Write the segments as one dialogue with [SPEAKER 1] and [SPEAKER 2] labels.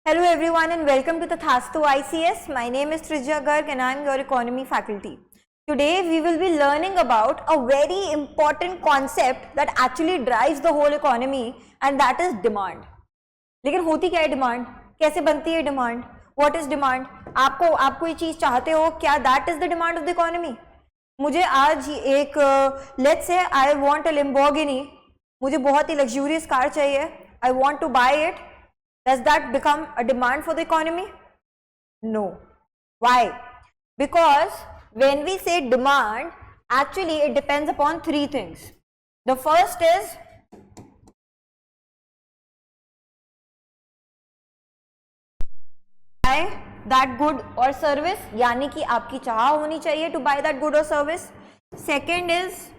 [SPEAKER 1] Hello everyone and welcome to the Thastu ICS. My name is Trijya Garg and I am your economy faculty. Today we will be learning about a very important concept that actually drives the whole economy and that is demand. लेकिन होती क्या है demand? कैसे बनती है demand? What is demand? आप कोई चीज चाहते हो क्या? That is the demand of the economy. मुझे आज एक let's say I want a Lamborghini. मुझे बहुत ही luxurious कार चाहिए. I want to buy it. Does that become a demand for the economy? No. Why? Because when we say demand, actually it depends upon three things. The first is buy that good or service, यानी कि आपकी चाह होनी चाहिए to buy that good or service. Second is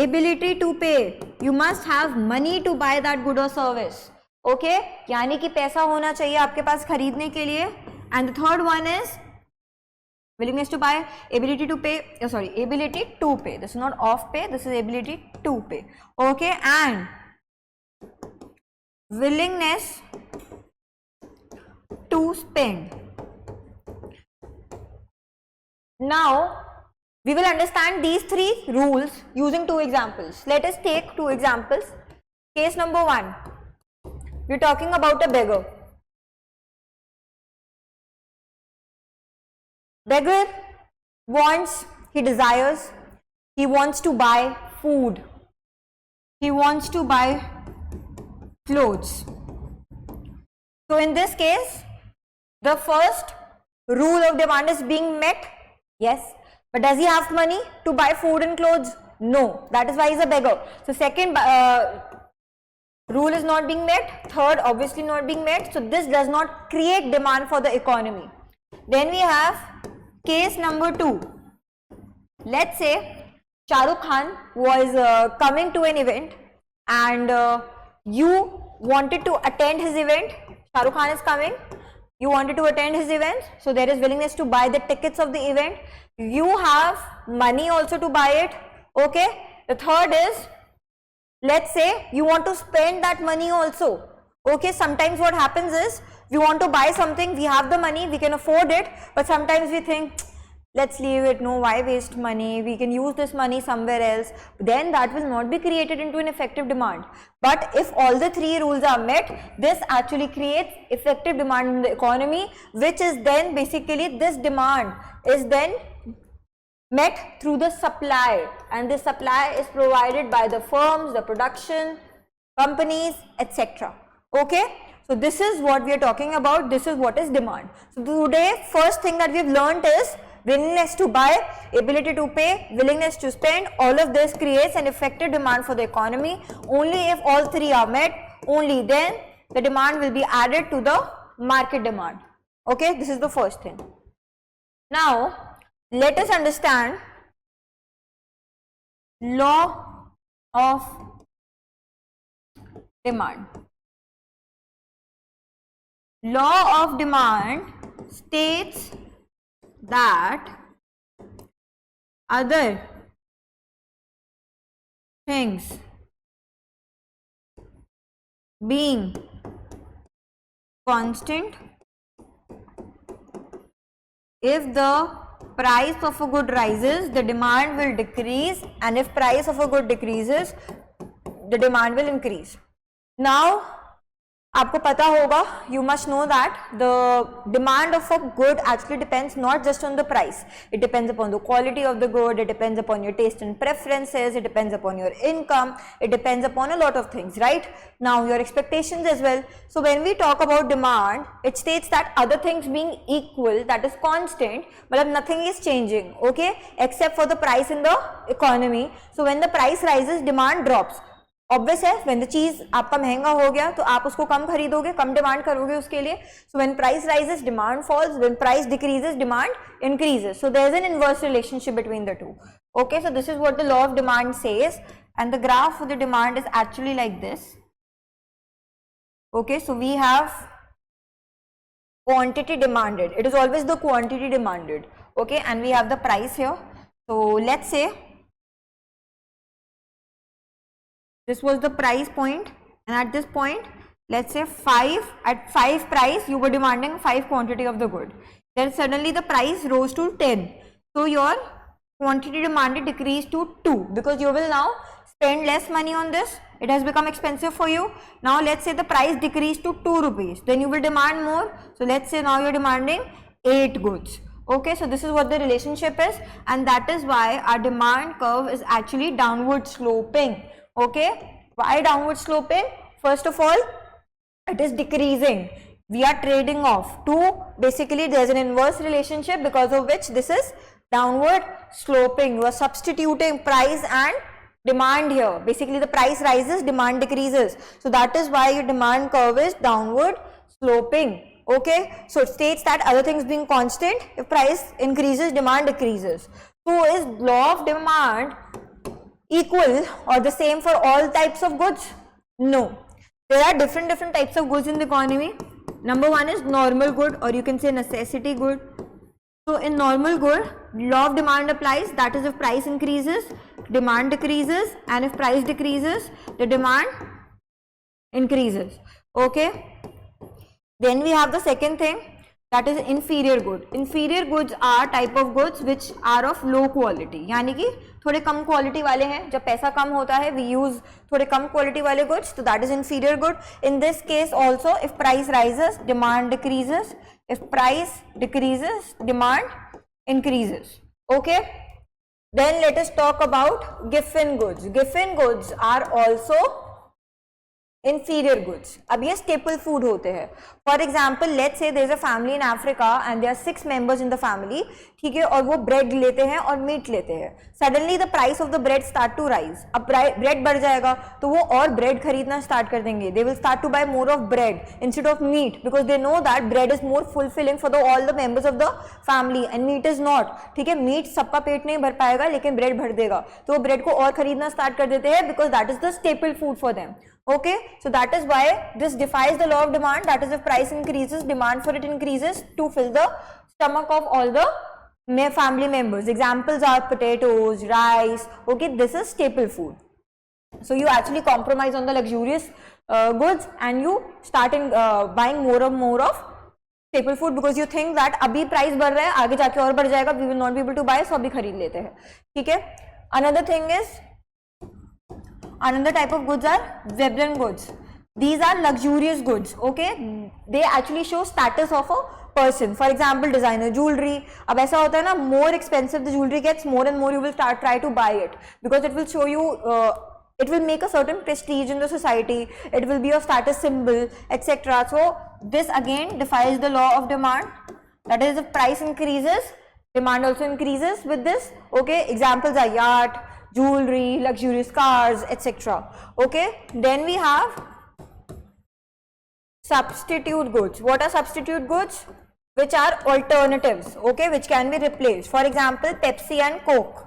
[SPEAKER 1] ability to pay. You must have money to buy that good or service. Okay? यानी कि पैसा होना चाहिए आपके पास खरीदने के लिए. And the third one is willingness to buy, ability to pay. Ability to pay. This is not of pay. This is ability to pay. Okay? And willingness to spend. Now we will understand these three rules using two examples. Let us take two examples. Case number one. We are talking about a beggar. Beggar wants, he desires, he wants to buy food. He wants to buy clothes. So in this case, the first rule of demand is being met. Yes. But does he have money to buy food and clothes? No. That is why he is a beggar. So second rule is not being met. Third obviously not being met. So this does not create demand for the economy. Then we have case number two. Let's say Shah Rukh Khan was coming to an event and you wanted to attend his event. Shah Rukh Khan is coming. You wanted to attend his event. So there is willingness to buy the tickets of the event. You have money also to buy it. Okay. The third is, let's say you want to spend that money also. Okay. Sometimes what happens is we want to buy something, we have the money, we can afford it, but sometimes we think, let's leave it, no, why waste money, we can use this money somewhere else. Then that will not be created into an effective demand. But if all the three rules are met, this actually creates effective demand in the economy, which is then basically this demand is then met through the supply, and the supply is provided by the firms, the production companies, etc. Okay. So this is what we are talking about. This is what is demand. So today first thing that we have learned is willingness to buy, ability to pay, willingness to spend. All of this creates an effective demand for the economy. Only if all three are met, only then the demand will be added to the market demand. Okay, this is the first thing. Now let us understand law of demand. Law of demand states that other things being constant, if the price of a good rises, the demand will decrease, and if price of a good decreases, the demand will increase. Now आपको पता होगा, you must know that the demand of a good actually depends not just on the price. It depends upon the quality of the good, it depends upon your taste and preferences, it depends upon your income, it depends upon a lot of things, right? Now your expectations as well. So when we talk about demand, it states that other things being equal, that is constant, but nothing is changing, okay, except for the price in the economy. So when the price rises, demand drops. Obvious है, when the चीज आपका महंगा हो गया तो आप उसको कम खरीदोगे, कम डिमांड करोगे उसके लिए. So when price rises demand falls, when price decreases demand increases. So there is an inverse relationship between the two. Okay, so this is what the law of demand says and the graph of the demand is actually like this. Okay, so we have quantity demanded. It is always the quantity demanded. Okay, and we have the price here. So let's say this was the price point, and at this point let's say 5, at 5 price you were demanding 5 quantity of the good, then suddenly the price rose to 10, so your quantity demanded decreased to 2 because you will now spend less money on this, it has become expensive for you. Now let's say the price decreased to 2 rupees, then you will demand more, so let's say now you're demanding 8 goods. Okay, so this is what the relationship is, and that is why our demand curve is actually downward sloping. Okay, why downward sloping? First of all, it is decreasing. We are trading off to, basically there's an inverse relationship because of which this is downward sloping. You are substituting price and demand here. Basically the price rises, demand decreases. So that is why your demand curve is downward sloping. Okay, so it states that other things being constant, if price increases, demand decreases. So is law of demand equal or the same for all types of goods? No. There are different types of goods in the economy. Number one is normal good, or you can say necessity good. So in normal good, law of demand applies, that is if price increases, demand decreases, and if price decreases, the demand increases. Okay. Then we have the second thing, that is inferior good. Inferior goods are type of goods which are of low quality, यानी कि थोड़े कम quality वाले हैं. जब पैसा कम होता है, we use थोड़े कम क्वालिटी वाले goods, so that is inferior good. In this case also, if price rises, demand decreases. If price decreases, demand increases. Okay. Then let us talk about Giffen goods. Giffen goods are also inferior goods. अब ये staple food होते हैं. For example, let's say there is a family in Africa and there are 6 members in the family. ठीक है, और वो bread लेते हैं और meat लेते हैं. Suddenly the price of the bread start to rise. अब bread बढ़ जाएगा तो वो और bread खरीदना start कर देंगे. They will start to buy more of bread instead of meat because they know that bread is more fulfilling for all the members of the family and meat is not. ठीक है, meat सबका पेट नहीं भर पाएगा लेकिन bread भर देगा. तो वो bread को और खरीदना start कर देते हैं because that is the staple food for them. Okay, so that is why this defies the law of demand, that is if price increases, demand for it increases to fill the stomach of all the family members. Examples are potatoes, rice. Okay, this is staple food. So you actually compromise on the luxurious goods and you start buying more and more of staple food because you think that अभी price बढ़ रहा है, आगे जाके और बढ़ जाएगा, we will not be able to buy, so अभी खरीद लेते हैं. ठीक है. Another thing is, another type of goods are Veblen goods. These are luxurious goods. Okay, they actually show status of a person. For example, designer jewelry. अब ऐसा होता है ना, more expensive the jewelry gets, more and more you will try to buy it because it will show you, it will make a certain prestige in the society. It will be a status symbol, etc. So this again defies the law of demand. That is, if price increases, demand also increases with this. Okay, examples are yacht, jewelry, luxurious cars, etc. Okay, then we have substitute goods. What are substitute goods? Which are alternatives, okay, which can be replaced. For example, Pepsi and Coke.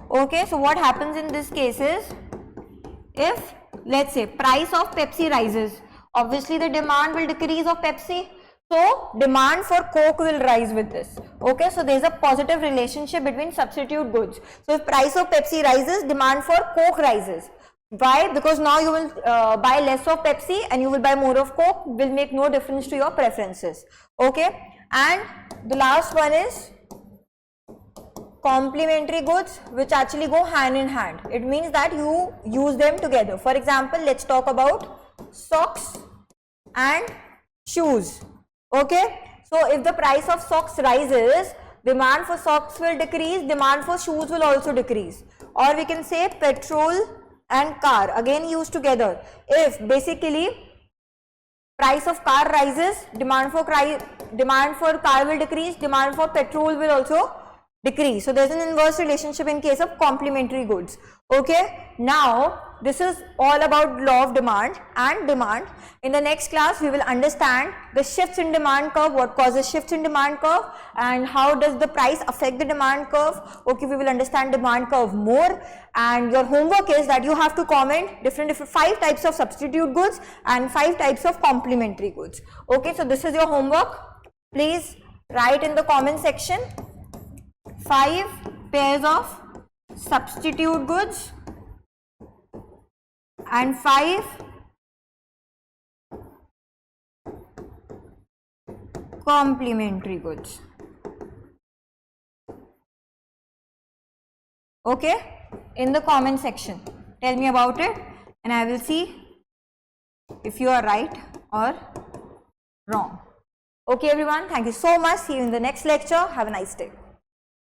[SPEAKER 1] Okay, so what happens in this case is, if let's say price of Pepsi rises, obviously the demand will decrease of Pepsi. So demand for Coke will rise with this. Okay, so there is a positive relationship between substitute goods. So if price of Pepsi rises, demand for Coke rises. Why? Because now you will buy less of Pepsi and you will buy more of Coke. Will make no difference to your preferences. Okay, and the last one is complementary goods, which actually go hand in hand. It means that you use them together. For example, let's talk about socks and shoes. Okay, so if the price of socks rises, demand for socks will decrease, demand for shoes will also decrease. Or we can say petrol and car, again used together. If basically price of car rises, demand for car will decrease, demand for petrol will also decrease. So there is an inverse relationship in case of complementary goods. Okay, now this is all about law of demand and demand. In the next class, we will understand the shifts in demand curve, what causes shifts in demand curve, and how does the price affect the demand curve. Okay, we will understand demand curve more, and your homework is that you have to comment different 5 types of substitute goods and 5 types of complementary goods. Okay, so this is your homework. Please write in the comment section 5 pairs of substitute goods and 5 complementary goods. Okay, in the comment section tell me about it and I will see if you are right or wrong. Okay everyone, thank you so much. See you in the next lecture. Have a nice day.